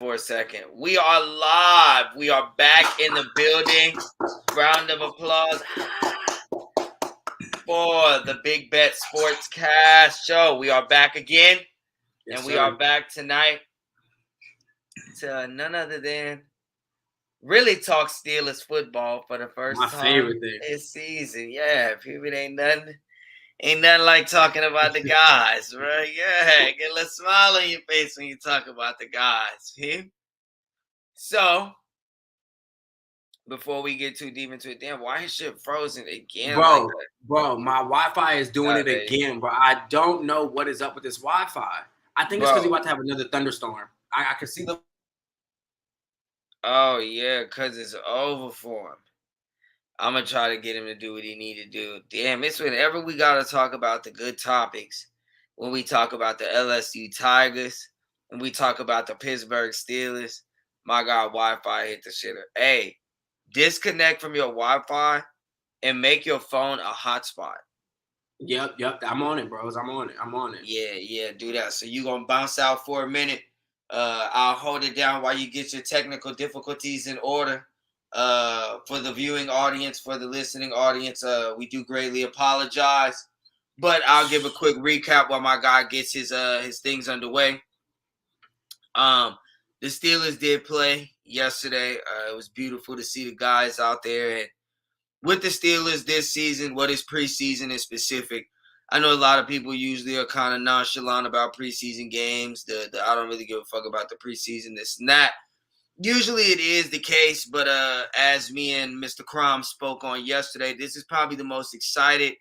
for a second. We are live. We are back in the building. Round of applause for the Big Bet Sportscast show. We are back again, Yes, and we sir. are back tonight to none other than really talk Steelers football for the first My time favorite thing. this season. Yeah, people, ain't nothing like talking about the guys, right? Yeah, get a little smile on your face when you talk about the guys. So, before we get too deep into it, damn, why is shit frozen again? Bro, my Wi-Fi is doing it again, but I don't know what is up with this Wi-Fi. I think it's because we're about to have another thunderstorm. I can see the. Oh yeah, because it's over for him. I'm gonna try to get him to do what he need to do. Damn, it's whenever we gotta talk about the good topics. When we talk about the LSU Tigers and we talk about the Pittsburgh Steelers, my God, Wi-Fi hit the shitter. Hey, disconnect from your Wi-Fi and make your phone a hotspot. Yep. I'm on it, bros. I'm on it. Yeah, do that. So you gonna bounce out for a minute. I'll hold it down while you get your technical difficulties in order. For the viewing audience, for the listening audience, we do greatly apologize. But I'll give a quick recap while my guy gets his things underway. The Steelers did play yesterday. It was beautiful to see the guys out there. And with the Steelers this season, what is preseason in specific? I know a lot of people usually are kind of nonchalant about preseason games. The I don't really give a fuck about the preseason, this and that. Usually it is the case, but as me and Mr. Kram spoke on yesterday, this is probably the most excited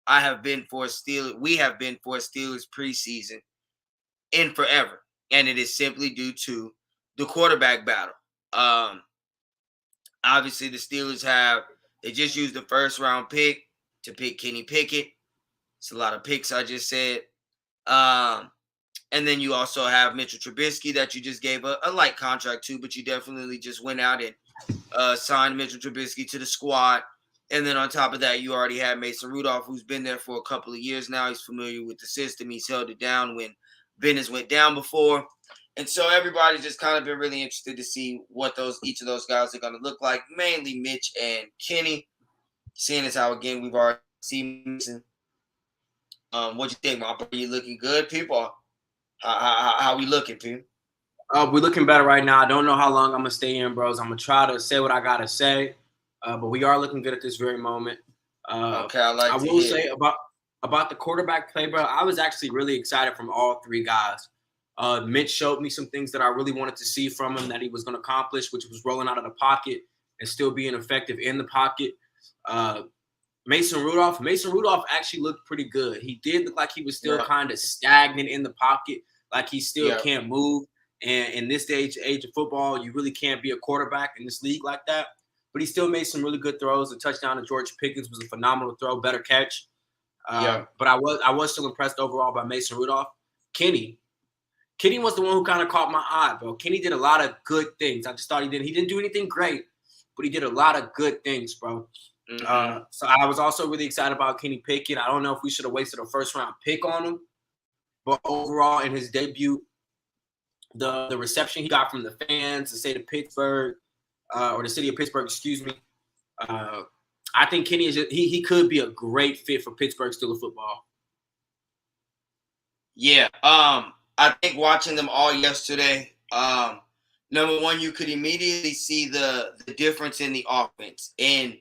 I have been for a Steelers. We have been for a Steelers preseason in forever, and it is simply due to the quarterback battle. Obviously, the Steelers they just used the first round pick to pick Kenny Pickett. It's a lot of picks I just said. And then you also have Mitchell Trubisky that you just gave a light contract to, but you definitely just went out and signed Mitchell Trubisky to the squad. And then on top of that, you already have Mason Rudolph, who's been there for a couple of years now. He's familiar with the system. He's held it down when Ben has went down before. And so everybody's just kind of been really interested to see what each of those guys are going to look like, mainly Mitch and Kenny. Seeing as how, again, we've already seen Mason. What you think, my boy? You looking good, people? How we looking, people? We're looking better right now. I don't know how long I'm gonna stay in, bros. I'm gonna try to say what I gotta say, but we are looking good at this very moment. Okay, I will say about the quarterback play, bro. I was actually really excited from all three guys. Mitch showed me some things that I really wanted to see from him that he was going to accomplish, which was rolling out of the pocket and still being effective in the pocket. Mason Rudolph actually looked pretty good. He did look like he was still kind of stagnant in the pocket, like he still can't move. And in this age of football, you really can't be a quarterback in this league like that. But he still made some really good throws. The touchdown to George Pickens was a phenomenal throw, better catch. But I was still impressed overall by Mason Rudolph. Kenny was the one who kind of caught my eye, bro. Kenny did a lot of good things. I just thought he didn't do anything great, but he did a lot of good things, bro. Mm-hmm. So I was also really excited about Kenny Pickett. I don't know if we should have wasted a first-round pick on him, but overall in his debut, the reception he got from the fans, the state of Pittsburgh, or the city of Pittsburgh, excuse me. I think Kenny he could be a great fit for Pittsburgh Steelers football. Yeah. I think watching them all yesterday, number one, you could immediately see the difference in the offense and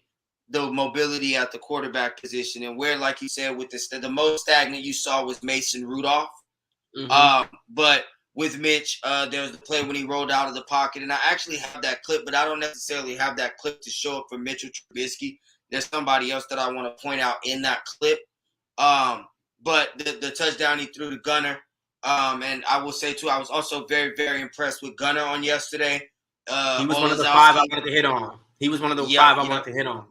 the mobility at the quarterback position, and where, like you said, with the most stagnant you saw was Mason Rudolph. Mm-hmm. But with Mitch, there was the play when he rolled out of the pocket, and I actually have that clip, but I don't necessarily have that clip to show up for Mitchell Trubisky. There's somebody else that I want to point out in that clip. But the touchdown he threw to Gunner, and I will say too, I was also very, very impressed with Gunner on yesterday. He was one of the five I wanted to hit on.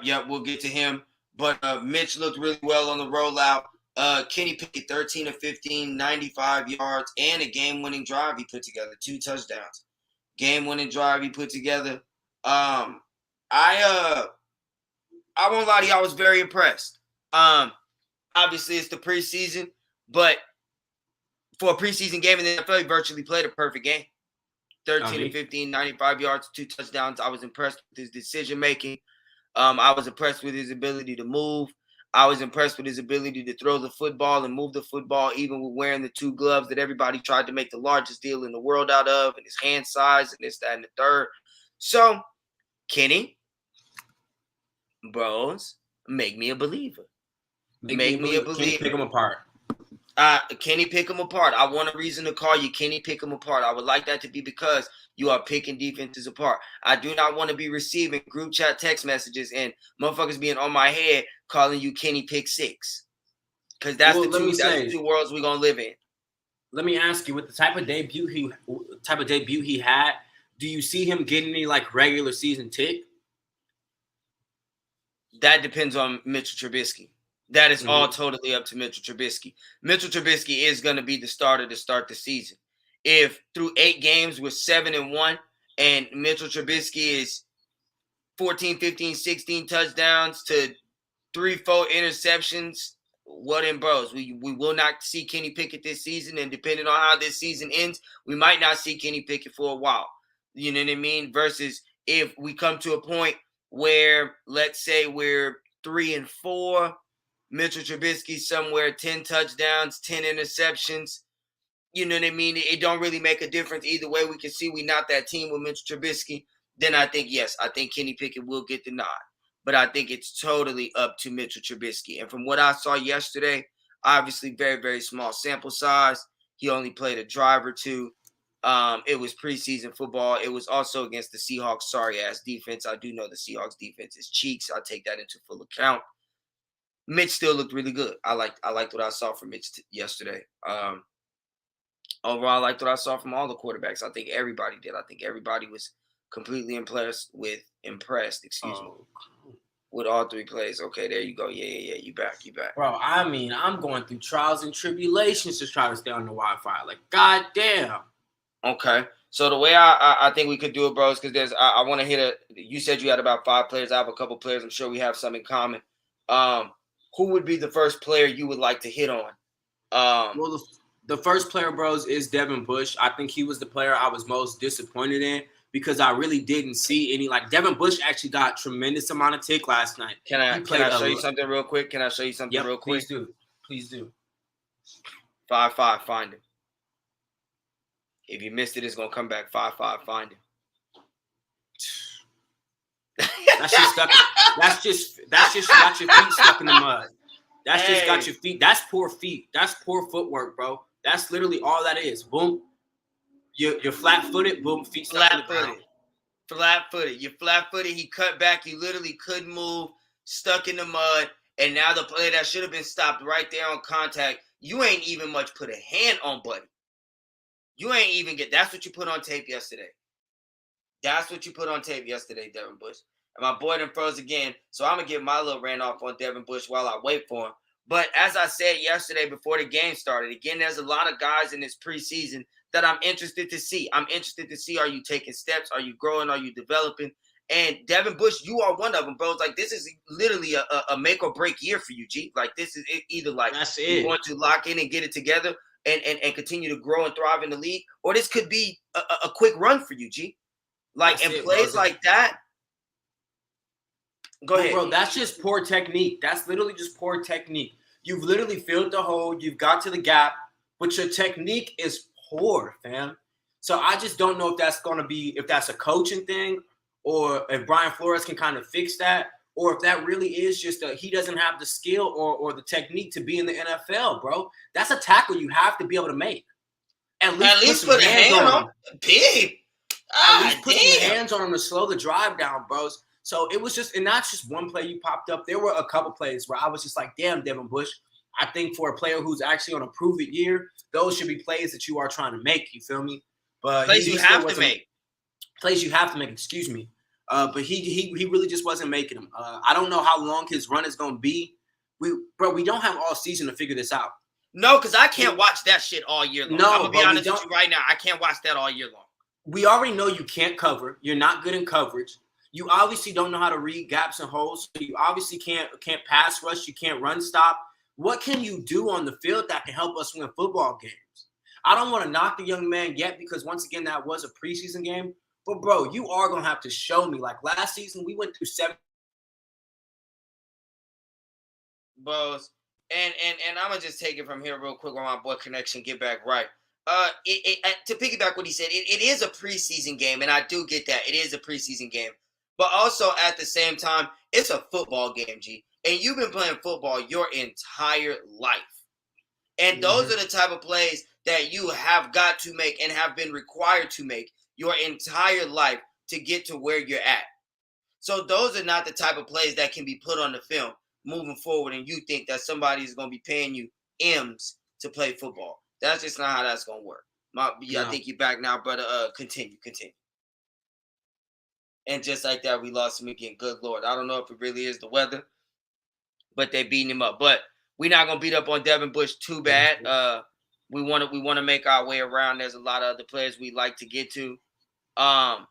Yep. We'll get to him. But Mitch looked really well on the rollout. Kenny Pickett, 13 of 15, 95 yards, and a game-winning drive he put together, 2 touchdowns. Game-winning drive he put together. I won't lie to you, I was very impressed. Obviously, it's the preseason, but for a preseason game in the NFL, he virtually played a perfect game. 13 to 15, 95 yards, 2 touchdowns. I was impressed with his decision making. I was impressed with his ability to move. I was impressed with his ability to throw the football and move the football, even with wearing the 2 gloves that everybody tried to make the largest deal in the world out of, and his hand size and this, that, and the third. So, Kenny, bros, make me a believer. Make me a believer. Kenny, pick them apart. Kenny, pick them apart. I want a reason to call you Kenny, pick them apart. I would like that to be because you are picking defenses apart. I do not want to be receiving group chat text messages and motherfuckers being on my head calling you Kenny pick 6. Because that's the 2 worlds we're gonna live in. Let me ask you, with the type of debut he had, do you see him getting any like regular season tick? That depends on Mitchell Trubisky. That is all totally up to Mitchell Trubisky. Mitchell Trubisky is going to be the starter to start the season. If through 8 games with 7-1 and Mitchell Trubisky is 14, 15, 16 touchdowns to 3-4 interceptions, well then, bros, we will not see Kenny Pickett this season. And depending on how this season ends, we might not see Kenny Pickett for a while. You know what I mean? Versus if we come to a point where, let's say we're 3-4, Mitchell Trubisky somewhere 10 touchdowns, 10 interceptions. You know what I mean? It don't really make a difference. Either way, we can see we not that team with Mitchell Trubisky. Then I think, yes, I think Kenny Pickett will get the nod. But I think it's totally up to Mitchell Trubisky. And from what I saw yesterday, obviously very, very small sample size. He only played a drive or 2. It was preseason football. It was also against the Seahawks sorry-ass defense. I do know the Seahawks defense is cheeks. I take that into full account. Mitch still looked really good. I liked what I saw from Mitch yesterday. Overall, I liked what I saw from all the quarterbacks. I think everybody did. I think everybody was completely impressed with all 3 plays. Okay, there you go. Yeah. You back. Bro, I mean, I'm going through trials and tribulations to try to stay on the Wi-Fi. Like, goddamn. Okay. So the way I think we could do it, bros, because I want to hit you said you had about 5 players. I have a couple players. I'm sure we have some in common. Who would be the first player you would like to hit on? Well, the first player, bros, is Devin Bush. I think he was the player I was most disappointed in because I really didn't see any. Like, Devin Bush actually got tremendous amount of tick last night. Can I show you something real quick? Please do. 5-5, find him. If you missed it, it's going to come back. 5-5, find him. That's just got your feet stuck in the mud. That's just got your feet. That's poor feet. That's poor footwork, bro. That's literally all that is. Boom. You're flat-footed. Boom. Feet stuck in the ground. Flat-footed. You're flat-footed. He cut back. You literally couldn't move. Stuck in the mud. And now the play that should have been stopped right there on contact. You ain't even much put a hand on, buddy. You ain't even get. That's what you put on tape yesterday. Devin Bush. And my boy done froze again, so I'm going to get my little rant off on Devin Bush while I wait for him. But as I said yesterday before the game started, again, there's a lot of guys in this preseason that I'm interested to see. I'm interested to see, are you taking steps? Are you growing? Are you developing? And Devin Bush, you are one of them, bro. It's like, this is literally a make or break year for you, G. Like, this is either like you want to lock in and get it together and continue to grow and thrive in the league, or this could be a quick run for you, G. Like, and plays like that. Go ahead. Bro, that's just poor technique. That's literally just poor technique. You've literally filled the hole. You've got to the gap, but your technique is poor, fam. So I just don't know if that's a coaching thing or if Brian Flores can kind of fix that, or if that really is just he doesn't have the skill or the technique to be in the NFL, bro. That's a tackle you have to be able to make. At least put a hand on him. Big. At least put some hands on him to slow the drive down, bros. So it was just, and not just one play you popped up. There were a couple plays where I was just like, damn, Devin Bush. I think for a player who's actually on a prove-it year, those should be plays that you are trying to make. You feel me? But plays you have to make. Plays you have to make. Excuse me. But he really just wasn't making them. I don't know how long his run is going to be. We don't have all season to figure this out. No, because I can't watch that shit all year long. I'm going to be honest with you right now. I can't watch that all year long. We already know you can't cover. You're not good in coverage. You obviously don't know how to read gaps and holes. So you obviously can't pass rush. You can't run stop. What can you do on the field that can help us win football games? I don't want to knock the young man yet because once again, that was a preseason game. But bro, you are gonna have to show me. Like last season, we went through 7. Bros. And I'm gonna just take it from here real quick while my boy Connection get back right. To piggyback what he said, it is a preseason game, and I do get that. It is a preseason game. But also at the same time, it's a football game, G. And you've been playing football your entire life. And those are the type of plays that you have got to make and have been required to make your entire life to get to where you're at. So those are not the type of plays that can be put on the film moving forward, and you think that somebody is going to be paying you M's to play football. That's just not how that's going to work. I think you're back now, brother. Continue. And just like that, we lost him again. Good Lord. I don't know if it really is the weather, but they beating him up. But we're not going to beat up on Devin Bush too bad. We want to make our way around. There's a lot of other players we like to get to. I'm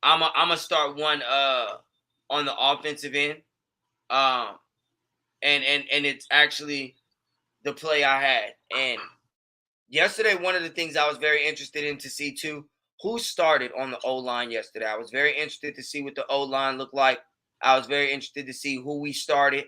gonna start one on the offensive end. And it's actually the play I had. And yesterday, one of the things I was very interested in to see too, who started on the O-line yesterday. I was very interested to see what the O-line looked like. I was very interested to see who we started.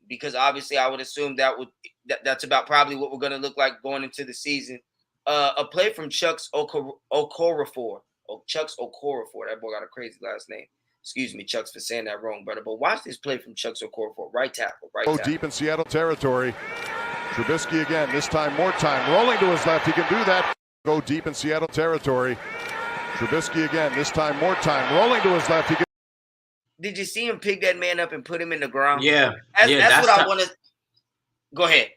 Because obviously I would assume that's about probably what we're gonna look like going into the season. A play from Chucks Okorafor. Chucks Okorafor. That boy got a crazy last name. Excuse me, Chucks, for saying that wrong, brother. But watch this play from Chucks Okorafor. Right tackle. Deep in Seattle territory. Trubisky again. This time, more time. Rolling to his left. He can do that. Go deep in Seattle territory. Trubisky again. This time, more time. Rolling to his left. He can. Did you see him pick that man up and put him in the ground? Yeah. That's what I want to. Go ahead.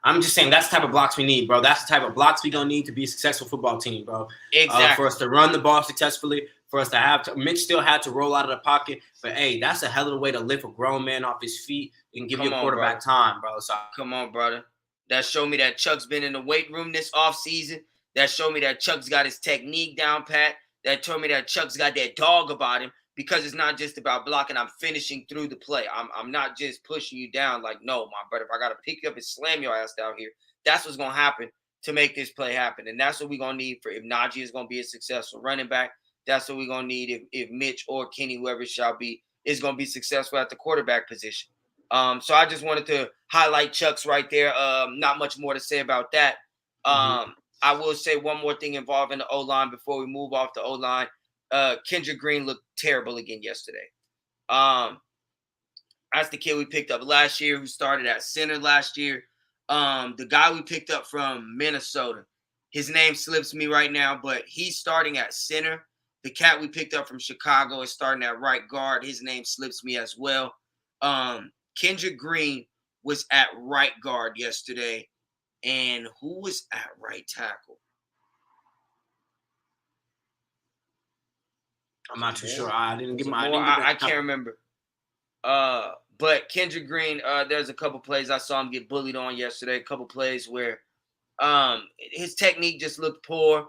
I'm just saying that's the type of blocks we need, bro. That's the type of blocks we're going to need to be a successful football team, bro. Exactly. For us to run the ball successfully, for us to have to – Mitch still had to roll out of the pocket. But, hey, that's a hell of a way to lift a grown man off his feet and give your quarterback time, bro. So, come on, brother. That showed me that Chuck's been in the weight room this offseason. That showed me that Chuck's got his technique down pat. That told me that Chuck's got that dog about him. Because it's not just about blocking. I'm finishing through the play. I'm not just pushing you down like, no, my brother, if I got to pick you up and slam your ass down here, that's what's going to happen to make this play happen. And that's what we're going to need for if Najee is going to be a successful running back. That's what we're going to need if Mitch or Kenny, whoever it shall be, is going to be successful at the quarterback position. So I just wanted to highlight Chuck's right there. Not much more to say about that. I will say one more thing involving the O-line before we move off the O-line. Kendrick Green looked terrible again yesterday. That's the kid we picked up last year who started at center last year. The guy we picked up from Minnesota, his name slips me right now, but he's starting at center. The cat we picked up from Chicago is starting at right guard. His name slips me as well. Kendrick Green was at right guard yesterday. And who was at right tackle? I'm not too sure. I didn't get my. I can't remember. But Kendrick Green, there's a couple plays I saw him get bullied on yesterday. A couple plays where his technique just looked poor.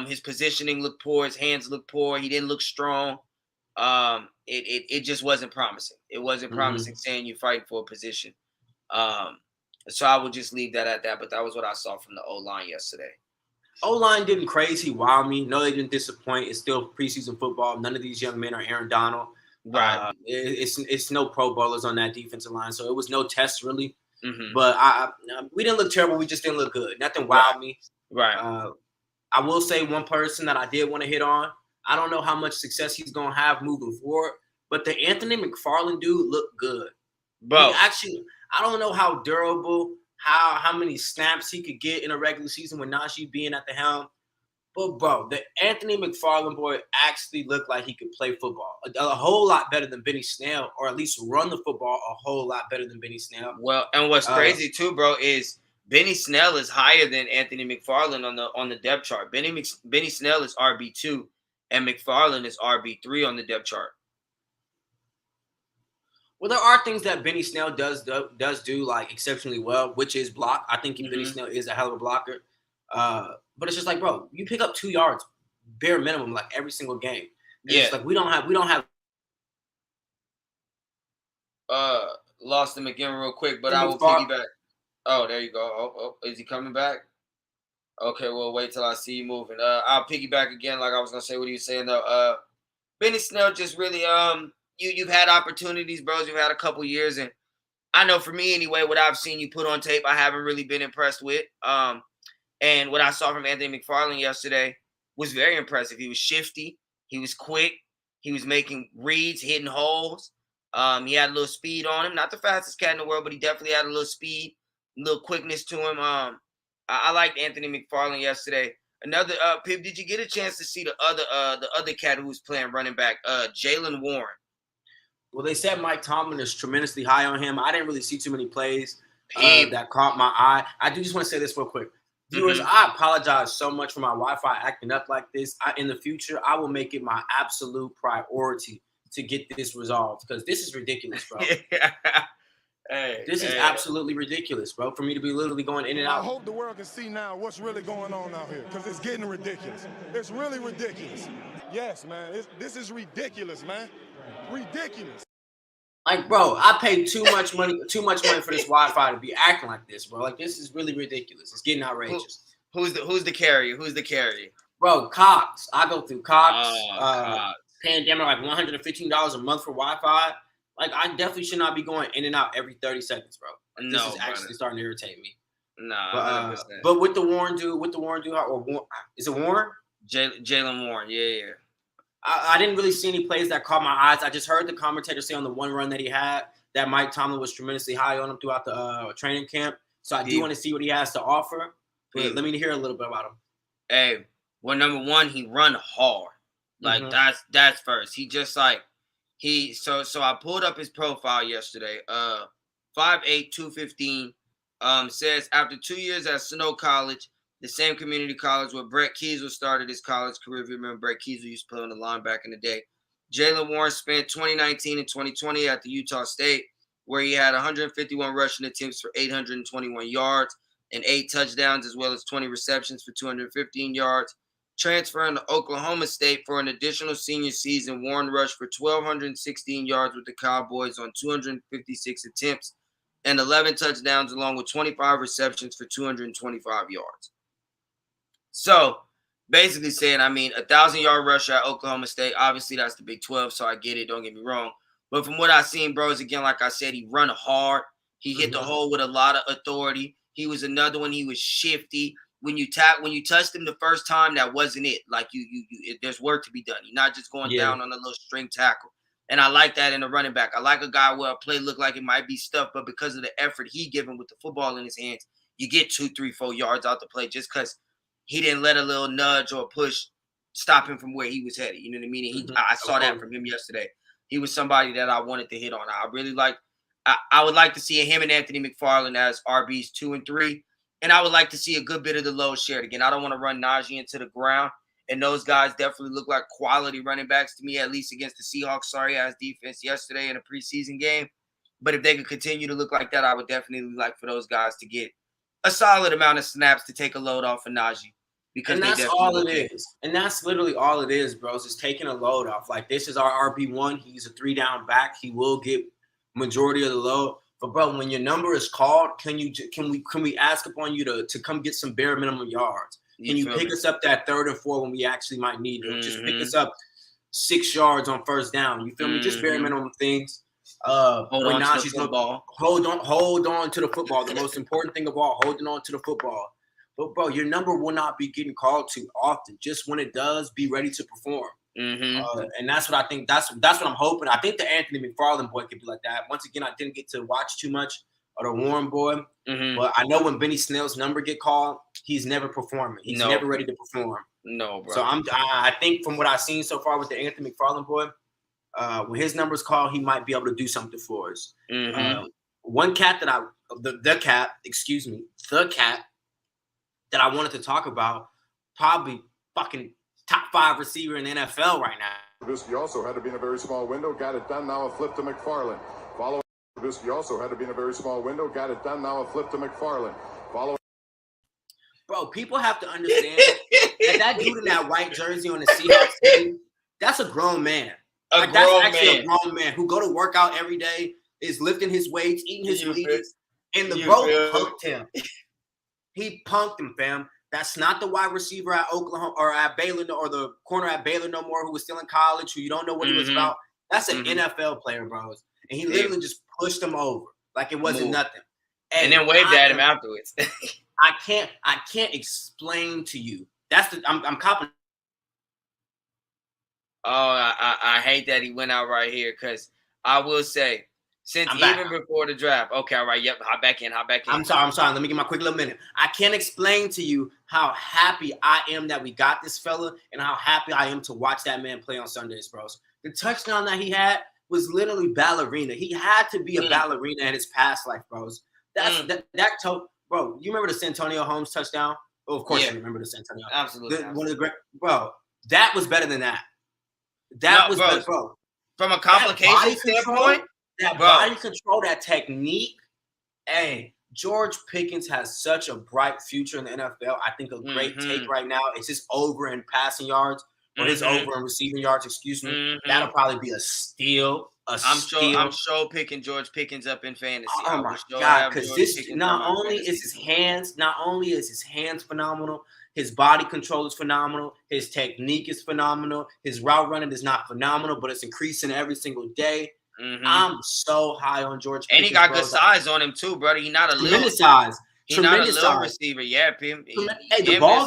His positioning looked poor. His hands looked poor. He didn't look strong. It just wasn't promising. It wasn't promising saying you're fighting for a position. So I would just leave that at that. But that was what I saw from the O-line yesterday. O-line didn't crazy wow me. No, they didn't disappoint. It's still preseason football. None of these young men are Aaron Donald. Right. It's no Pro Bowlers on that defensive line, so it was no test really. But we didn't look terrible. We just didn't look good. Nothing wowed me. Right. I will say one person that I did want to hit on. I don't know how much success he's gonna have moving forward, but the Anthony McFarland dude looked good. Bro, actually, I don't know how durable. How many snaps he could get in a regular season with Najee being at the helm. But, bro, the Anthony McFarland boy actually looked like he could play football a whole lot better than Benny Snell, or at least run the football a whole lot better than Benny Snell. Well, and what's crazy too, bro, is Benny Snell is higher than Anthony McFarland on the depth chart. Benny Snell is RB2 and McFarland is RB3 on the depth chart. Well, there are things that Benny Snell does do like exceptionally well, which is block. I think Benny Snell is a hell of a blocker. But it's just like, bro, you pick up 2 yards bare minimum like every single game. It's like we don't have. Lost him again real quick, but I will piggyback. Oh, there you go. Oh, is he coming back? Okay, well, wait till I see you moving. I'll piggyback again, like I was gonna say what he was saying though. Benny Snell just really you've had opportunities, bros. You've had a couple years, and I know for me anyway, what I've seen you put on tape, I haven't really been impressed with. And what I saw from Anthony McFarland yesterday was very impressive. He was shifty, he was quick, he was making reads, hitting holes. He had a little speed on him. Not the fastest cat in the world, but he definitely had a little speed, a little quickness to him. I liked Anthony McFarland yesterday. Another Pip, did you get a chance to see the other cat who was playing running back, Jalen Warren? Well, they said Mike Tomlin is tremendously high on him. I didn't really see too many plays that caught my eye. I do just want to say this real quick. Viewers, I apologize so much for my Wi-Fi acting up like this. In the future, I will make it my absolute priority to get this resolved because this is ridiculous, bro. This is absolutely ridiculous, bro, for me to be literally going in and out. I hope the world can see now what's really going on out here because it's getting ridiculous. It's really ridiculous. Yes, man. This is ridiculous, man. Ridiculous. Like, bro, I paid too much money for this Wi-Fi to be acting like this, bro. Like, this is really ridiculous. It's getting outrageous. Who's the carrier? Who's the carrier? Bro, Cox. I go through Cox. Cox. Paying them like $115 a month for Wi-Fi. Like, I definitely should not be going in and out every 30 seconds, bro. Like, this is actually starting to irritate me. No, but with the Warren dude, is it Warren? Jalen Warren, yeah. I didn't really see any plays that caught my eyes. I just heard the commentator say on the one run that he had that Mike Tomlin was tremendously high on him throughout the training camp. So I do want to see what he has to offer. But let me hear a little bit about him. Hey, well, number one, he run hard. Like that's first. He just like so I pulled up his profile yesterday. 5'8", 215. Says after 2 years at Snow College, the same community college where Brett Keisel started his college career. If you remember, Brett Keisel used to play on the line back in the day. Jalen Warren spent 2019 and 2020 at the Utah State, where he had 151 rushing attempts for 821 yards and 8 touchdowns, as well as 20 receptions for 215 yards. Transferring to Oklahoma State for an additional senior season, Warren rushed for 1,216 yards with the Cowboys on 256 attempts and 11 touchdowns, along with 25 receptions for 225 yards. So basically saying, I mean, 1,000-yard rusher at Oklahoma State. Obviously, that's the Big 12, so I get it. Don't get me wrong. But from what I've seen, bros, again, like I said, he run hard. He hit the hole with a lot of authority. He was another one. He was shifty. When you touched him the first time, that wasn't it. Like there's work to be done. You're not just going down on a little string tackle. And I like that in a running back. I like a guy where a play look like it might be stuffed, but because of the effort he given with the football in his hands, you get 2, 3, 4 yards out the play just because he didn't let a little nudge or push stop him from where he was headed. You know what I mean? And I saw that from him yesterday. He was somebody that I wanted to hit on. I really like. I would like to see him and Anthony McFarland as RBs 2 and 3, and I would like to see a good bit of the load shared. Again, I don't want to run Najee into the ground, and those guys definitely look like quality running backs to me, at least against the Seahawks. Sorry-ass defense yesterday in a preseason game. But if they could continue to look like that, I would definitely like for those guys to get a solid amount of snaps to take a load off of Najee. Because and that's all it is. And that's literally all it is, bros, is taking a load off. Like, this is our RB1. He's a 3-down back. He will get majority of the load. But, bro, when your number is called, can we ask upon you to come get some bare minimum yards? Can you pick us up that 3rd and 4 when we actually might need it? Just pick us up 6 yards on first down. You feel me? Just bare minimum things. Hold on to the football. Hold on to the football. The most important thing of all, holding on to the football. But, bro, your number will not be getting called to often. Just when it does, be ready to perform. And that's what I think. That's what I'm hoping. I think the Anthony McFarland boy could be like that. Once again, I didn't get to watch too much of the Warren boy. But I know when Benny Snell's number get called, he's never performing. He's never ready to perform. No, bro. So I think from what I've seen so far with the Anthony McFarland boy, when his number's called, he might be able to do something for us. One cat that the cat that I wanted to talk about, probably fucking top 5 receiver in the NFL right now. Trubisky also had to be in a very small window, got it done, now a flip to McFarland. Follow Trubisky also had to be in a very small window, got it done, now a flip to McFarland. Bro, people have to understand that dude in that white jersey on the Seahawks team, that's a grown man. A grown man who go to work out every day, is lifting his weights, eating his Wheaties, and the bro punked him. He punked him, fam. That's not the wide receiver at Oklahoma or at Baylor or the corner at Baylor no more who was still in college, who you don't know what he was about. That's an NFL player, bros. And he literally just pushed him over like it wasn't nothing. And then waved at him afterwards. I can't explain to you. I'm copping. Oh, I hate that he went out right here because I will say, since even before the draft, okay, all right, yep, hop back in. I'm sorry. Let me get my quick little minute. I can't explain to you how happy I am that we got this fella and how happy I am to watch that man play on Sundays, bros. The touchdown that he had was literally ballerina. He had to be a ballerina in his past life, bros. Bro, you remember the Santonio Holmes touchdown? Oh, of course you remember the Santonio. Absolutely. One of the great, bro, that was better than that. That was better, bro. From a complication standpoint, body control, that technique. Hey, George Pickens has such a bright future in the NFL. I think a great take right now. It's just over in passing yards or his over in receiving yards, excuse me. That'll probably be a steal. I'm sure picking George Pickens up in fantasy. Oh my God, because this not only is his hands phenomenal, his body control is phenomenal, his technique is phenomenal, his route running is not phenomenal, but it's increasing every single day. I'm so high on George Pickens. And he got good size on him too, brother. He's not a little size. He's not a little receiver. Yeah, the ball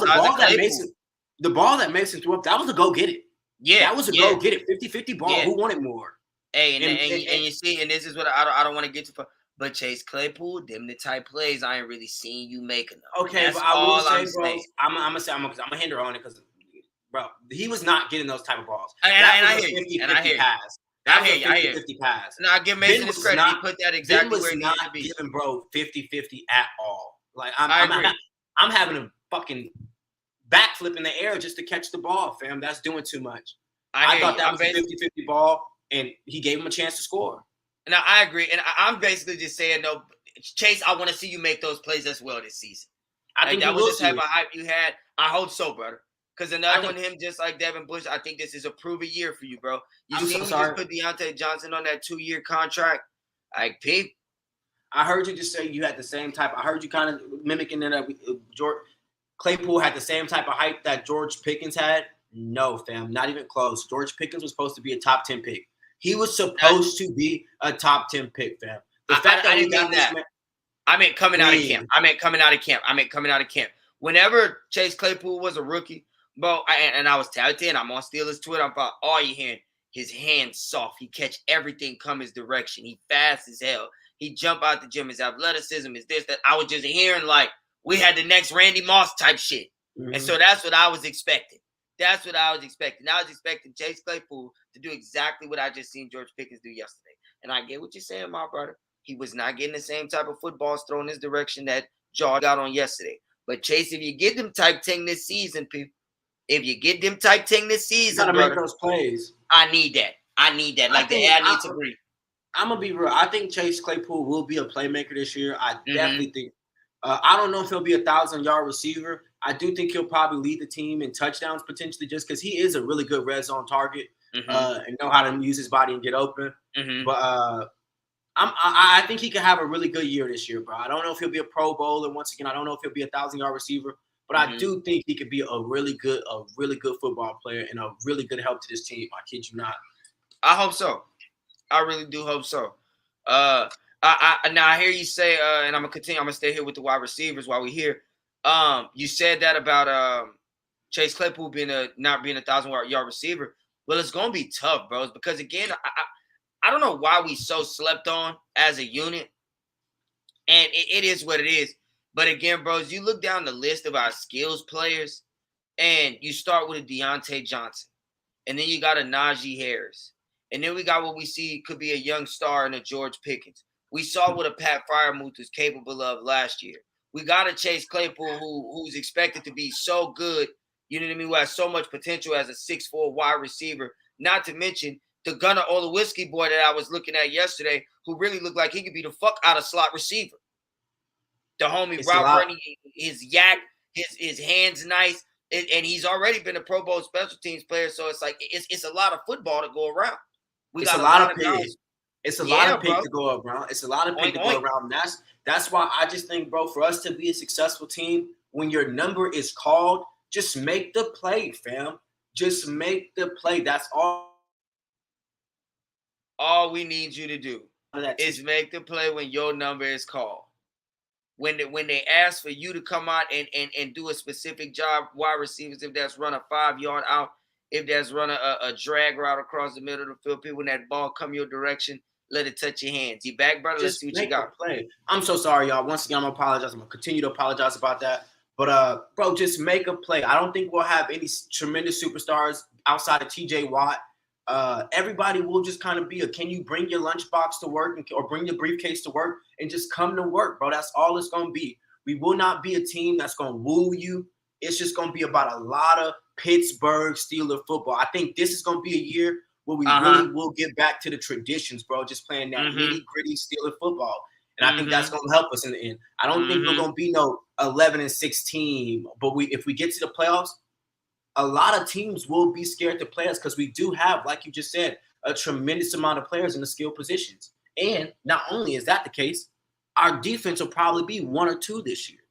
that Mason threw up, that was a go get it. Yeah, that was a go get it. 50-50 ball. Who wanted more? Hey, and you see, and this is what I don't want to get to. But Chase Claypool, them the type plays I ain't really seen you making. Okay, but I will say, bro, I'm gonna hinder on it because, bro, he was not getting those type of balls. And I hear you. Pass. I hear you. 50-50 pass. And I give Mason his credit. He put that exactly where he needed to be. Giving bro 50-50 at all. Like I'm having a fucking backflip in the air just to catch the ball, fam. That's doing too much. I thought that was a 50-50 ball, and he gave him a chance to score. Now, I agree. And I'm basically just saying, no, Chase, I want to see you make those plays as well this season. I think that was the type of hype you had. I hope so, brother. Because another one, him just like Devin Bush, I think this is a proven year for you, bro. You see me just put Deontay Johnson on that 2-year contract. Like, Pete. I heard you just say you had the same type. I heard you kind of mimicking that George Claypool had the same type of hype that George Pickens had. No, fam, not even close. George Pickens was supposed to be a top 10 pick. He was supposed to be a top 10 pick, fam. The fact that we got this man, I meant coming out of camp. Whenever Chase Claypool was a rookie, bro, I was talented. I'm on Steelers Twitter. I'm about all you hearing. His hands soft. He catch everything come his direction. He fast as hell. He jump out the gym. His athleticism is this, that. I was just hearing like we had the next Randy Moss type shit. And so that's what I was expecting. I was expecting Chase Claypool to do exactly what I just seen George Pickens do yesterday. And I get what you're saying, my brother. He was not getting the same type of footballs thrown his direction that George got on yesterday. But Chase, if you get them type 10 this season, people, you gotta make those plays. I need that. Like the air needs to breathe. I'm gonna be real. I think Chase Claypool will be a playmaker this year. I definitely think. I don't know if he'll be 1,000-yard receiver. I do think he'll probably lead the team in touchdowns potentially, just because he is a really good red zone target and know how to use his body and get open. But I think he can have a really good year this year, bro. I don't know if he'll be a Pro Bowler. Once again, I don't know if he'll be 1,000-yard receiver, but I do think he could be a really good football player and a really good help to this team. I kid you not. I hope so. I really do hope so. Now I hear you say, and I'm gonna continue. I'm gonna stay here with the wide receivers while we're here. You said that about Chase Claypool not being 1,000-yard receiver. Well, it's gonna be tough, bros, because again, I don't know why we so slept on as a unit, and it is what it is. But again, bros, you look down the list of our skills players, and you start with a Deontay Johnson, and then you got a Najee Harris, and then we got what we see could be a young star in a George Pickens. We saw what a Pat Freiermuth was capable of last year. We got a Chase Claypool who's expected to be so good, you know what I mean, who has so much potential as a 6'4" wide receiver. Not to mention the Gunnar Olszewski boy that I was looking at yesterday, who really looked like he could be the fuck out of slot receiver. The homie route running, his yak, his hands nice, and he's already been a Pro Bowl special teams player. So it's like it's a lot of football to go around. It's a lot of picks. It's a lot of picks to go around. It's a lot of picks to go around. That's why I just think, bro, for us to be a successful team, when your number is called, just make the play, fam. Just make the play. That's all. All we need you to do is make the play when your number is called. When they ask for you to come out and do a specific job, wide receivers, if that's run a 5-yard out, if that's run a drag route across the middle of the field, people when that ball come your direction, let it touch your hands. You back, brother? Let's see what you got. Play. I'm so sorry, y'all. Once again, I'm gonna apologize. I'm gonna continue to apologize about that. But bro, just make a play. I don't think we'll have any tremendous superstars outside of TJ Watt. Everybody will just kind of be can you bring your lunchbox to work or bring your briefcase to work and just come to work, bro. That's all it's going to be. We will not be a team that's going to woo you. It's just going to be about a lot of Pittsburgh Steelers football. I think this is going to be a year where we really will get back to the traditions, bro, just playing that nitty-gritty Steelers football. And I think that's going to help us in the end. I don't think we're going to be no 11-16, but if we get to the playoffs, a lot of teams will be scared to play us because we do have, like you just said, a tremendous amount of players in the skill positions. And not only is that the case, our defense will probably be 1 or 2 this year.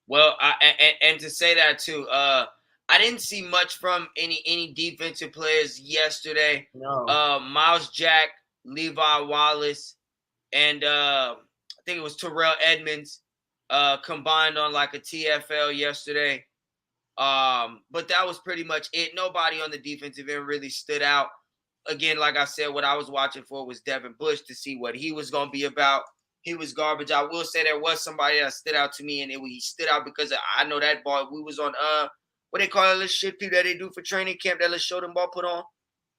Well, and to say that too, I didn't see much from any defensive players yesterday. No. Miles Jack, Levi Wallace, and I think it was Terrell Edmonds combined on like a TFL yesterday. But that was pretty much it. Nobody on the defensive end really stood out. Again, like I said, what I was watching for was Devin Bush to see what he was going to be about. He was garbage. I will say there was somebody that stood out to me, and he stood out because I know that ball. We was on what they call that little shit people that they do for training camp, that little show them ball put on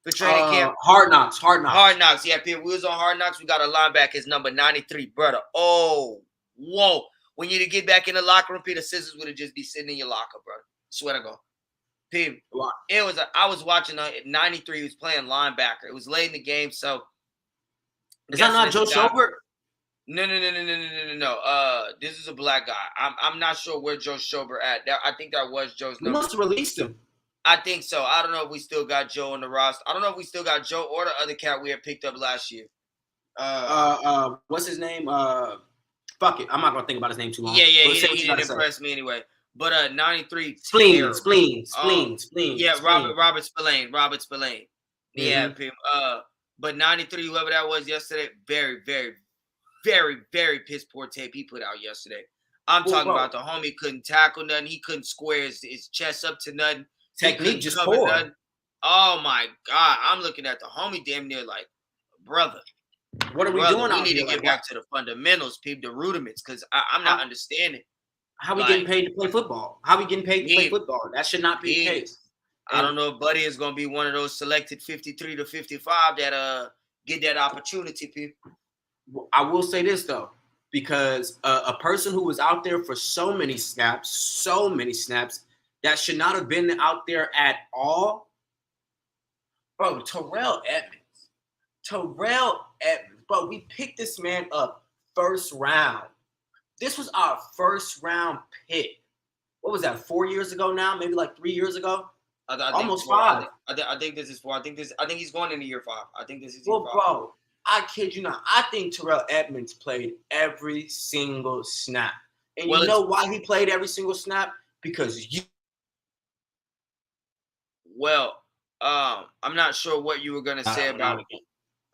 for training camp. Hard Knocks. Yeah, people. We was on Hard Knocks. We got a linebacker, his number 93, brother. Oh, whoa. When you to get back in the locker room, Peter Scissors would have just be sitting in your locker, brother. Swear to God. People, I was watching 93. He was playing linebacker. It was late in the game, so is that not Joe Schobert? No. This is a black guy. I'm not sure where Joe Schobert at. I think that was Joe's number. We must have released him. I think so. I don't know if we still got Joe on the roster. I don't know if we still got Joe or the other cat we had picked up last year. What's his name? Fuck it. I'm not gonna think about his name too long. Yeah. He didn't impress me anyway. But 93 Spleen. Yeah, Robert Spillane. Yeah, but 93, whoever that was yesterday, very, very, very, very piss poor tape he put out yesterday. I'm talking about the homie couldn't tackle nothing. He couldn't square his chest up to nothing. Technique just poor. Nothing. Oh my God. I'm looking at the homie damn near like, brother. What are we doing We out need here? to get back to the fundamentals, people, the rudiments, because I'm not understanding. How we getting paid to play football? That should not be the case. I don't know if Buddy is going to be one of those selected 53 to 55 that get that opportunity, people. I will say this, though, because a person who was out there for so many snaps, that should not have been out there at all. Bro, Terrell Edmonds. Bro, we picked this man up first round. This was our first round pick. What was that? 4 years ago now? Maybe like 3 years ago? Almost 5. I think this is 4. I think he's going into year 5. I think this is year 5. Bro, I kid you not. I think Terrell Edmonds played every single snap. And you know why he played every single snap? Because you. Well, I'm not sure what you were going to say about it.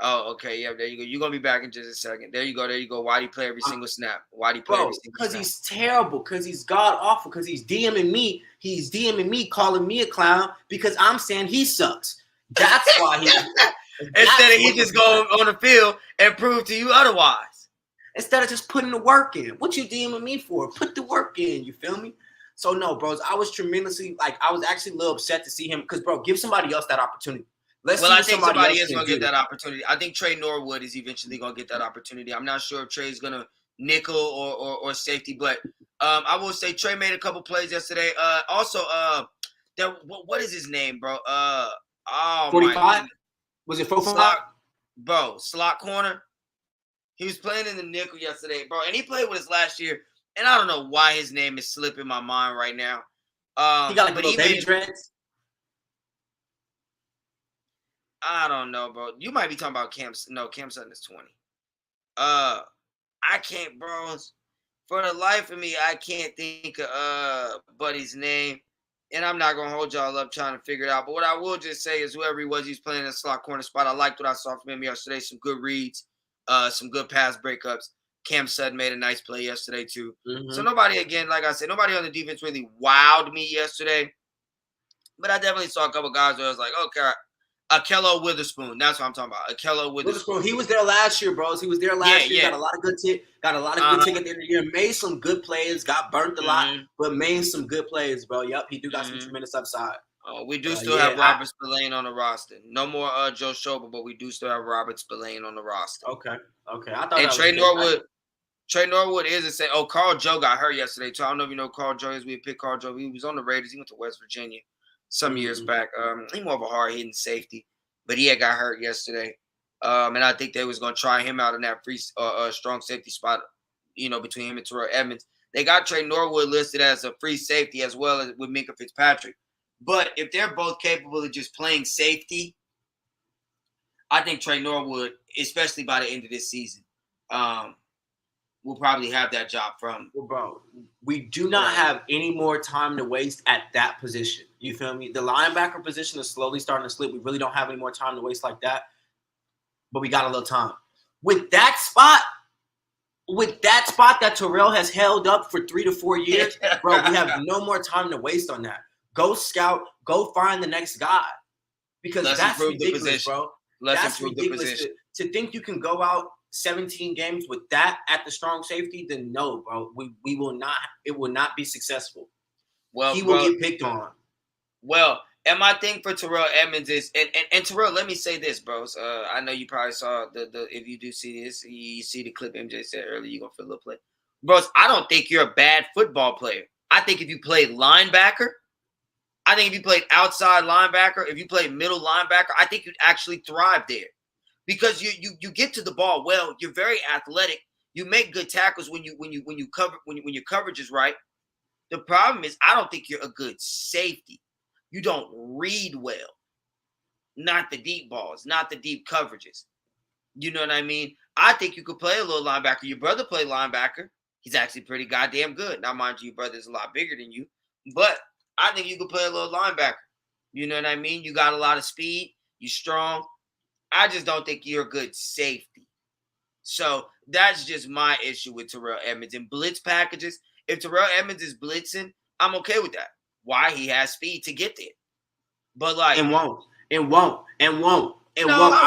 Oh, okay. Yeah, there you go. You're going to be back in just a second. There you go. Why'd he play every single snap? Why'd he play every single snap? Because he's terrible. Because he's god-awful. Because he's DMing me. He's DMing me, calling me a clown because I'm saying he sucks. That's why he – Instead of he just go on the field and prove to you otherwise. Instead of just putting the work in. What you DMing me for? Put the work in. You feel me? So, no, bros, I was tremendously – I was actually a little upset to see him because, bro, give somebody else that opportunity. I think somebody is going to get that opportunity. I think Trey Norwood is eventually going to get that opportunity. I'm not sure if Trey's going to nickel or safety, but I will say Trey made a couple plays yesterday. Also, what is his name, bro? 45? Was it 45? Slot corner. He was playing in the nickel yesterday, bro, and he played with us last year, and I don't know why his name is slipping my mind right now. He got like baby dreads? I don't know, bro. You might be talking about Cam. No, Cam Sutton is 20. I can't, bros. For the life of me, I can't think of Buddy's name. And I'm not going to hold y'all up trying to figure it out. But what I will just say is whoever he was, he's playing in a slot corner spot. I liked what I saw from him yesterday. Some good reads, some good pass breakups. Cam Sutton made a nice play yesterday, too. Mm-hmm. So nobody, again, like I said, nobody on the defense really wowed me yesterday. But I definitely saw a couple guys where I was like, okay, Akello Witherspoon. That's what I'm talking about. Akello Witherspoon. He was there last year, bros. He was there last year. Got a lot of good tick. Got a lot of good tick at the end of the year. Made some good plays. Got burnt a lot, but made some good plays, bro. Yep, he do got some tremendous upside. We do still have Robert Spillane on the roster. No more Joe Schober, but we do still have Robert Spillane on the roster. Okay. I thought. And Trey Norwood. Trey Norwood is a say. Oh, Carl Joe got hurt yesterday too. I don't know if you know Carl Joe is. We picked Carl Joe. He was on the Raiders. He went to West Virginia some years back. He's more of a hard hitting safety. But he had got hurt yesterday, and I think they was going to try him out in that free strong safety spot, between him and Terrell Edmonds. They got Trey Norwood listed as a free safety as well as with Minkah Fitzpatrick. But if they're both capable of just playing safety, I think Trey Norwood, especially by the end of this season, will probably have that job from. Well, bro, we do not have any more time to waste at that position. You feel me? The linebacker position is slowly starting to slip. We really don't have any more time to waste like that. But we got a little time. With that spot that Terrell has held up for 3 to 4 years, bro, we have no more time to waste on that. Go scout. Go find the next guy. Because that's ridiculous, bro. That's ridiculous. To think you can go out 17 games with that at the strong safety, then no, bro. We will not. It will not be successful. Well, he will get picked on. Well, and my thing for Terrell Edmonds is, and Terrell, let me say this, bros. I know you probably saw the if you do see this, you see the clip MJ said earlier, you're going to feel a little play. Bros, I don't think you're a bad football player. I think if you played linebacker, I think if you played outside linebacker, if you played middle linebacker, I think you'd actually thrive there. Because you get to the ball well, you're very athletic. You make good tackles when your coverage is right. The problem is I don't think you're a good safety. You don't read well. Not the deep balls, not the deep coverages. You know what I mean? I think you could play a little linebacker. Your brother played linebacker. He's actually pretty goddamn good. Now, mind you, your brother's a lot bigger than you. But I think you could play a little linebacker. You know what I mean? You got a lot of speed. You're strong. I just don't think you're a good safety. So that's just my issue with Terrell Edmonds. In blitz packages, if Terrell Edmonds is blitzing, I'm okay with that. Why? He has speed to get there. But like, and won't. I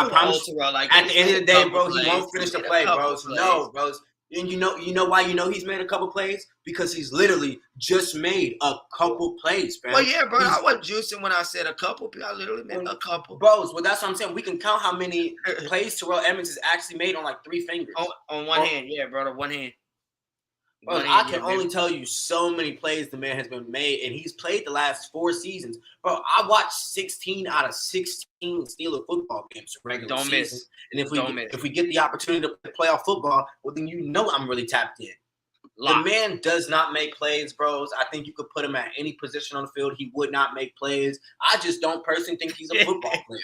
promise you. Terrell, like, at the end of the day, bro, he won't finish the play, bros. No, bros. And you know why he's made a couple plays? Because he's literally just made a couple plays, man. Well, yeah, bro. I wasn't juicing when I said a couple. I literally meant a couple. Bros, well, that's what I'm saying. We can count how many plays Terrell Edmonds has actually made on like 3 fingers. On one hand, yeah, brother. One hand. Bro, I can only tell you so many plays the man has been made, and he's played the last 4 seasons. Bro, I watched 16 out of 16 Steelers football games regular season. Miss. And if we get the opportunity to play playoff football, well, then you know I'm really tapped in. The man does not make plays, bros. I think you could put him at any position on the field. He would not make plays. I just don't personally think he's a football player.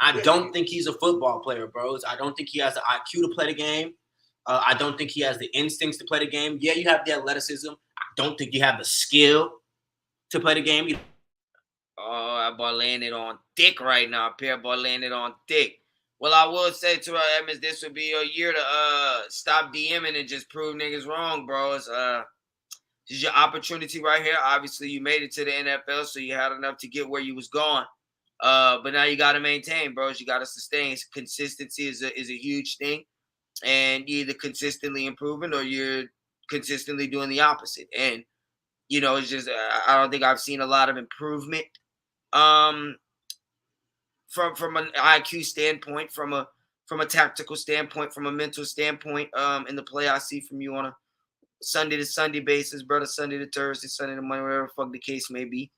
I don't think he's a football player, bros. I don't think he has the IQ to play the game. I don't think he has the instincts to play the game. Yeah, you have the athleticism. I don't think you have the skill to play the game. Oh, that boy landed on thick right now. Pierre boy landed on thick. Well, I will say to Edmonds, this would be your year to stop DMing and just prove niggas wrong, bro. This is your opportunity right here. Obviously, you made it to the NFL, so you had enough to get where you was going. But now you got to maintain, bros. You got to sustain. Consistency is a huge thing. And you're either consistently improving or you're consistently doing the opposite. And, it's just I don't think I've seen a lot of improvement from an IQ standpoint, from a tactical standpoint, from a mental standpoint in the play I see from you on a Sunday to Sunday basis, brother, Sunday to Thursday, Sunday to Monday, whatever the fuck the case may be.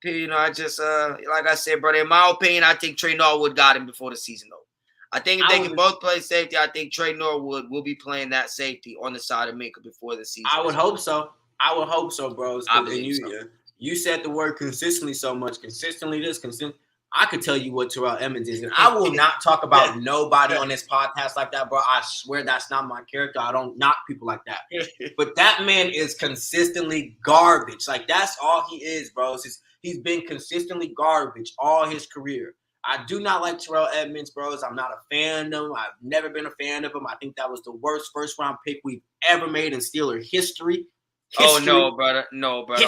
I just, like I said, brother, in my opinion, I think Trey Norwood got him before the season over. I think if they can both play safety, I think Trey Norwood will be playing that safety on the side of Minkah before the season. I would hope so. Bros. You said the word consistently so much. Consistently this, consistent. I could tell you what Terrell Edmunds is. And I will not talk about nobody on this podcast like that, bro. I swear that's not my character. I don't knock people like that. But that man is consistently garbage. Like, that's all he is, bro. He's been consistently garbage all his career. I do not like Terrell Edmunds, bros. I'm not a fan of him. I've never been a fan of him. I think that was the worst first-round pick we've ever made in Steeler history. Oh, no, brother. No, brother.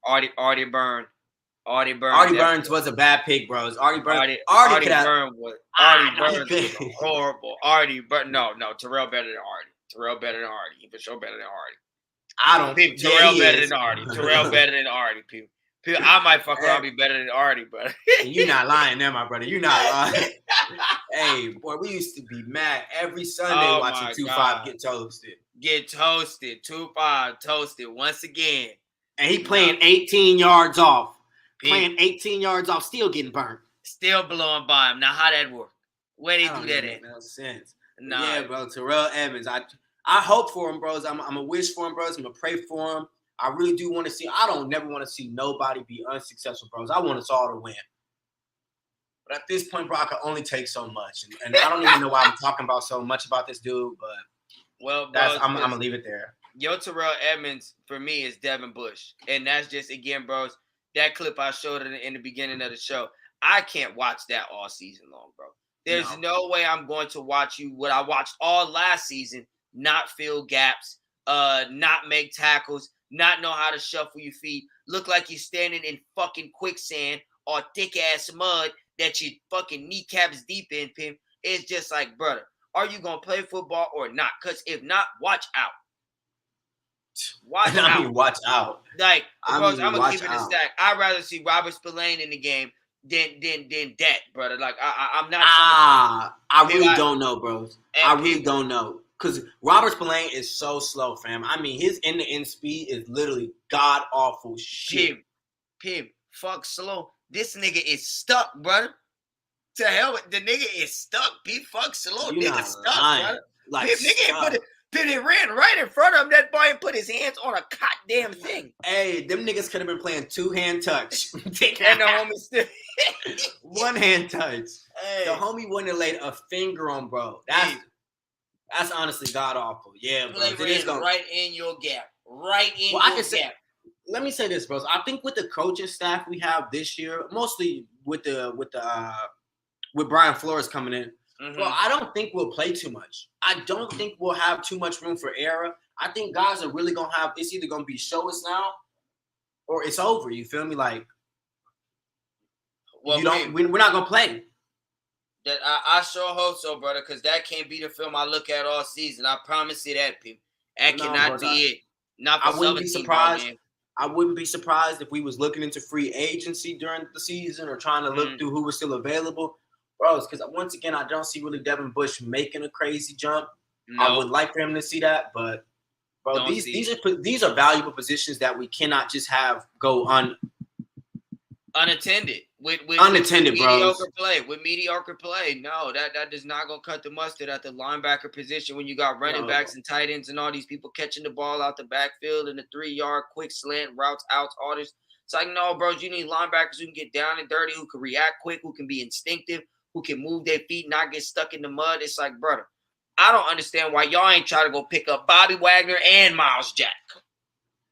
Artie Burns. Artie Burns was a bad pick, bros. Artie Burns was horrible. No. Terrell better than Artie. He for sure better than Artie. I don't think Terrell better than Artie. Terrell better than Artie, people. I might fuck around be better than Artie, but you're not lying there, my brother. You're not lying. Hey, boy, we used to be mad every Sunday watching 2-5 get toasted. Get toasted. 2-5 toasted once again. And he playing 18 yards off. Playing 18 yards off, still getting burnt. Still blowing by him. Now, how that work? Where they do that at? No sense. Nah. Yeah, bro. Terrell Edmunds. I hope for him, bros. I'm a wish for him, bros. I'm gonna pray for him. I really do want to see. I don't never want to see nobody be unsuccessful, bros. I want us all to win. But at this point, bro, I can only take so much, and I don't even know why I'm talking about so much about this dude. But I'm gonna leave it there. Yo, Terrell Edmunds for me is Devin Bush, and that's just again, bros. That clip I showed in the beginning of the show, I can't watch that all season long, bro. There's no way I'm going to watch you what I watched all last season, not fill gaps, not make tackles, not know how to shuffle your feet, look like you're standing in fucking quicksand or thick-ass mud that your fucking kneecaps deep in, Pim. It's just like, brother, are you going to play football or not? Because if not, watch out. Watch out. Like, I'm going to keep it a stack. I'd rather see Robert Spillane in the game than that, brother. Like, I'm not. I really don't know, bros. I really don't know. Because Robert Spillane is so slow, fam. I mean, his end-to-end speed is literally god-awful shit. Pim, fuck slow. This nigga is stuck, brother. To hell with the nigga is stuck. Pim, fuck slow. Nigga stuck, brother. Like, Pim, nigga it ran right in front of him. That boy put his hands on a goddamn thing. Hey, them niggas could have been playing two-hand touch. And the homie still one-hand touch. Hey. The homie wouldn't have laid a finger on, bro. That's honestly god awful. Yeah, bro. It is right in your gap. Right in your gap. Let me say this, bro. I think with the coaching staff we have this year, mostly with Brian Flores coming in, bro, I don't think we'll play too much. I don't think we'll have too much room for error. I think guys are really gonna have. It's either gonna be show us now, or it's over. You feel me? Like, we're not gonna play. That I sure hope so, brother, because that can't be the film I look at all season. I promise you that, people. That cannot be it. Not for I wouldn't be surprised. Man. I wouldn't be surprised if we was looking into free agency during the season or trying to look through who was still available, bros. Because once again, I don't see really Devin Bush making a crazy jump. No. I would like for him to see that, but bro, these are valuable positions that we cannot just have go unattended. With mediocre play. With mediocre play. No, that is not going to cut the mustard at the linebacker position when you got running backs and tight ends and all these people catching the ball out the backfield and the 3-yard quick slant routes, outs, all this. It's like, no, bros, you need linebackers who can get down and dirty, who can react quick, who can be instinctive, who can move their feet, not get stuck in the mud. It's like, brother, I don't understand why y'all ain't trying to go pick up Bobby Wagner and Miles Jack.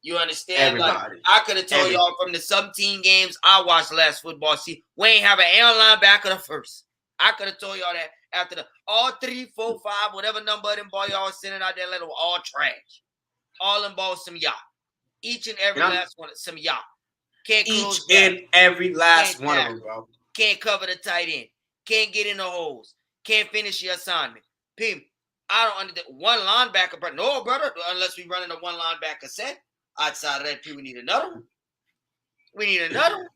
You understand? Everybody. Like, I could have told y'all from the 17 games I watched last football season, we ain't have an air linebacker the first. I could have told y'all that after the all 3, 4, 5, whatever number of them ball y'all was sending out there, let them all trash. All them balls, some y'all. Each and every last one, some y'all. Can't close every last one of them, bro. Can't cover the tight end. Can't get in the holes. Can't finish your assignment. People, I don't understand. One linebacker, brother. No, brother, unless we run in a one linebacker set. Outside of that, we need another one. We need another one.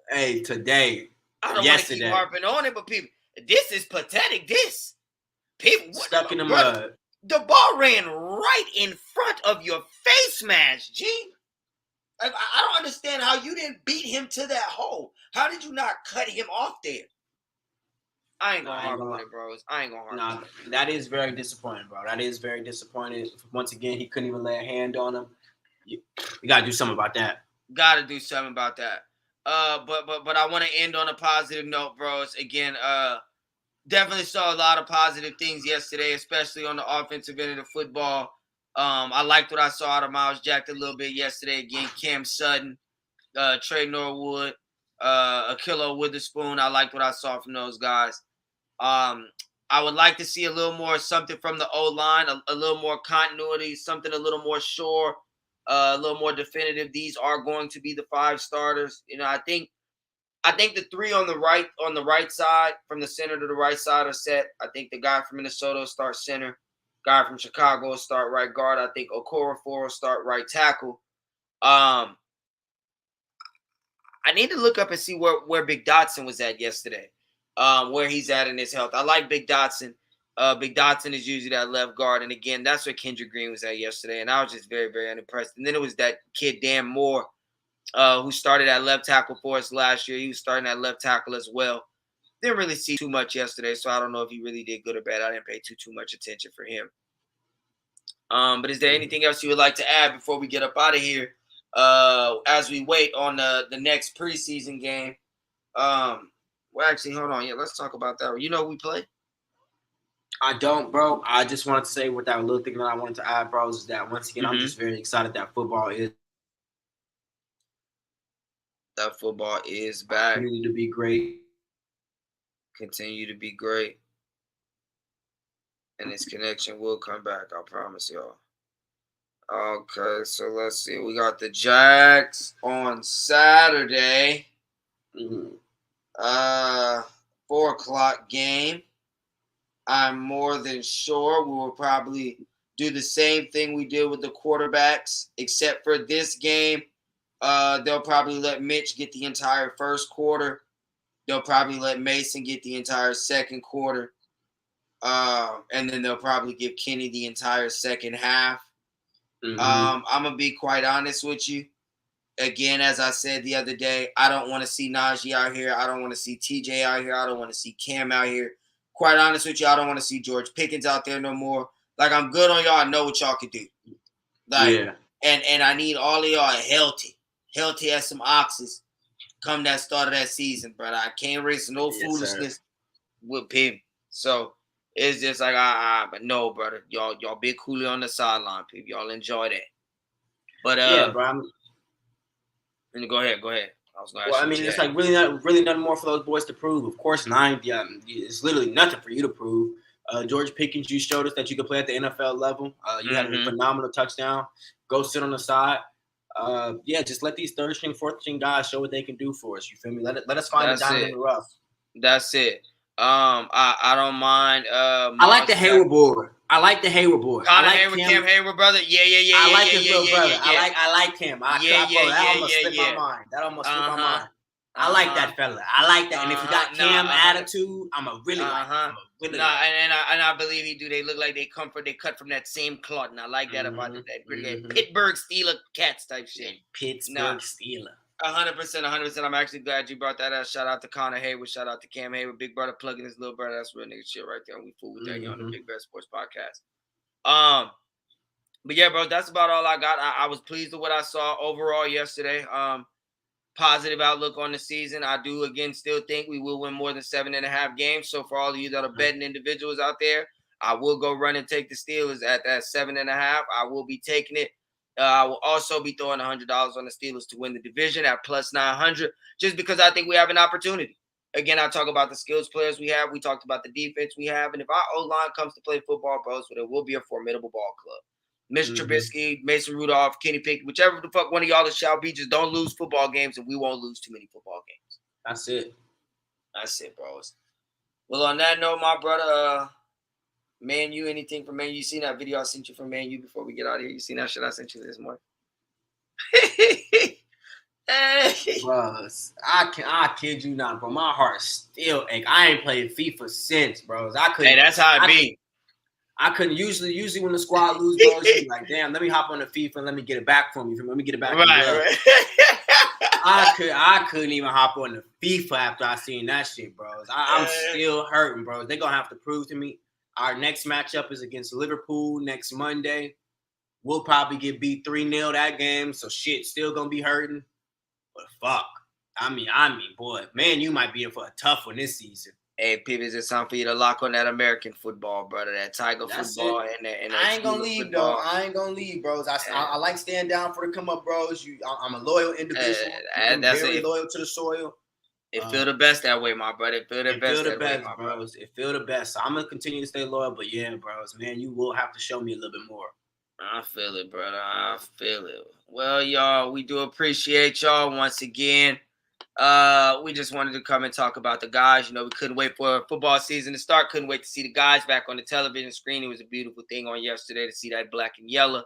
Hey, today. I don't want to keep harping on it, but people, this is pathetic. People stuck in the mud. The ball ran right in front of your face mask, G. Like, I don't understand how you didn't beat him to that hole. How did you not cut him off there? I ain't gonna harp on it, bros. I ain't gonna harp on it. That is very disappointing, bro. That is very disappointing. Once again, he couldn't even lay a hand on him. You got to do something about that. Got to do something about that. But I want to end on a positive note, bros. Again, definitely saw a lot of positive things yesterday, especially on the offensive end of the football. I liked what I saw out of Miles Jack a little bit yesterday. Again, Cam Sutton, Trey Norwood, Akilo Witherspoon. I liked what I saw from those guys. I would like to see a little more something from the O-line, a little more continuity, something a little more sure, a little more definitive. These are going to be the 5 starters. I think the 3 on the right side, from the center to the right side, are set. I think the guy from Minnesota will start center. Guy from Chicago will start right guard. I think Okorafor will start right tackle. I need to look up and see where Big Dotson was at yesterday, where he's at in his health. I like Big Dotson. Big Dotson is usually that left guard. And again, that's where Kendrick Green was at yesterday. And I was just very, very unimpressed. And then it was that kid, Dan Moore, who started at left tackle for us last year. He was starting at left tackle as well. Didn't really see too much yesterday, so I don't know if he really did good or bad. I didn't pay too much attention for him. But is there anything else you would like to add before we get up out of here? As we wait on the next preseason game. Well, actually, hold on. Yeah, let's talk about that. You know who we play? I don't, bro. I just wanted to say with that little thing that I wanted to add, bro, is that once again, I'm just very excited that football is back. Continue to be great. Continue to be great. And this connection will come back. I promise y'all. Okay, so let's see. We got the Jags on Saturday. 4:00 game. I'm more than sure we will probably do the same thing we did with the quarterbacks, except for this game. They'll probably let Mitch get the entire first quarter. They'll probably let Mason get the entire second quarter. And then they'll probably give Kenny the entire second half. I'm going to be quite honest with you. Again, as I said the other day, I don't want to see Najee out here. I don't want to see TJ out here. I don't want to see Cam out here. Quite honest with you, I don't want to see George Pickens out there no more. Like, I'm good on y'all. I know what y'all can do. Like, yeah. And I need all of y'all healthy as some oxes come that start of that season, but I can't raise no foolishness with people. So it's just like, but no, brother. Y'all big coolie on the sideline, people. Y'all enjoy that. But yeah, bro. Go ahead. I was gonna well, I mean, it's like really nothing more for those boys to prove. Of course, it's literally nothing for you to prove. George Pickens, you showed us that you could play at the NFL level. You had a phenomenal touchdown. Go sit on the side. Just let these third string, fourth string guys show what they can do for us. You feel me? Let us find the diamond in the rough. That's it. I don't mind. I like the Hayward boy. Connor Hayward, Cam Hayward, brother. Yeah. I like his little brother. Yeah. I like him. That almost slipped my mind. My mind. I like that fella. I like that. And if you got Cam attitude, I'm a really like him. And I believe he do. They look like they cut from that same cloth, and I like that about that. Pittsburgh Steelers cats type shit. Pittsburgh Steelers. 100%. I'm actually glad you brought that up. Shout out to Connor Hayward. Shout out to Cam Hayward. Big brother plugging his little brother. That's real nigga shit right there. We fool with that on the Big Bad Sports Podcast. But yeah, bro, that's about all I got. I was pleased with what I saw overall yesterday. Positive outlook on the season. I do again still think we will win more than 7.5 games. So for all of you that are betting individuals out there, I will go run and take the Steelers at that 7.5. I will be taking it. I will also be throwing $100 on the Steelers to win the division at plus 900, just because I think we have an opportunity. Again, I talk about the skills players we have. We talked about the defense we have. And if our O-line comes to play football, bros, it will be a formidable ball club. Mitch Trubisky, Mason Rudolph, Kenny Pickett, whichever the fuck one of y'all shall be, just don't lose football games, and we won't lose too many football games. That's it, bros. Well, on that note, my brother, Man U, anything from Man U? You seen that video I sent you from Man U before we get out of here? You seen that shit I sent you this morning? Bro, I kid you not, bro. My heart still ache. I ain't played FIFA since, bro. That's how it be. I couldn't usually when the squad lose, bro, it's be like, damn, let me hop on the FIFA and let me get it back from you. Let me get it back. Right. I couldn't even hop on the FIFA after I seen that shit, bro. I'm still hurting, bro. They're gonna have to prove to me. Our next matchup is against Liverpool next Monday. We'll probably get beat 3-0 that game, so shit still gonna be hurting. But fuck, I mean, boy, man, you might be in for a tough one this season. Hey, Pickett, it's time for you to lock on that American football, brother. That Tiger That's football it. and that I ain't gonna leave football. though. I ain't gonna leave, bros. I like staying down for the come up, bros. I'm a loyal individual. I'm very loyal to the soil. It feel the best that way, my brother. It feel the best that way, my bros. It feel the best. So I'm gonna continue to stay loyal, but yeah, bros, man, you will have to show me a little bit more. I feel it, brother. I feel it. Well, y'all, we do appreciate y'all once again. We just wanted to come and talk about the guys. You know, we couldn't wait for football season to start. Couldn't wait to see the guys back on the television screen. It was a beautiful thing on yesterday to see that black and yellow.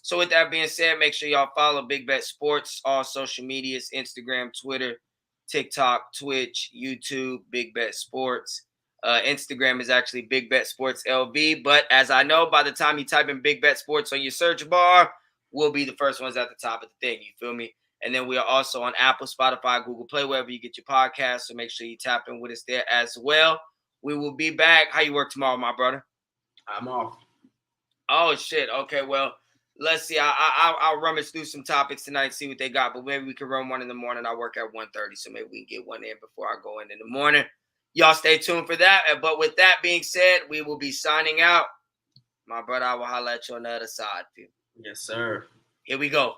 So with that being said, make sure y'all follow Big Bet Sports, all social medias, Instagram, Twitter, TikTok, Twitch, YouTube, Big Bet Sports. Instagram is actually Big Bet Sports LV. But as I know, by the time you type in Big Bet Sports on your search bar, we'll be the first ones at the top of the thing. You feel me? And then we are also on Apple, Spotify, Google Play, wherever you get your podcasts. So make sure you tap in with us there as well. We will be back. How you work tomorrow, my brother? I'm off. Oh, shit. Okay, well, let's see. I'll rummage through some topics tonight, see what they got. But maybe we can run one in the morning. I work at 1:30, so maybe we can get one in before I go in the morning. Y'all stay tuned for that. But with that being said, we will be signing out. My brother, I will holler at you on the other side, dude. Yes, sir. Here we go.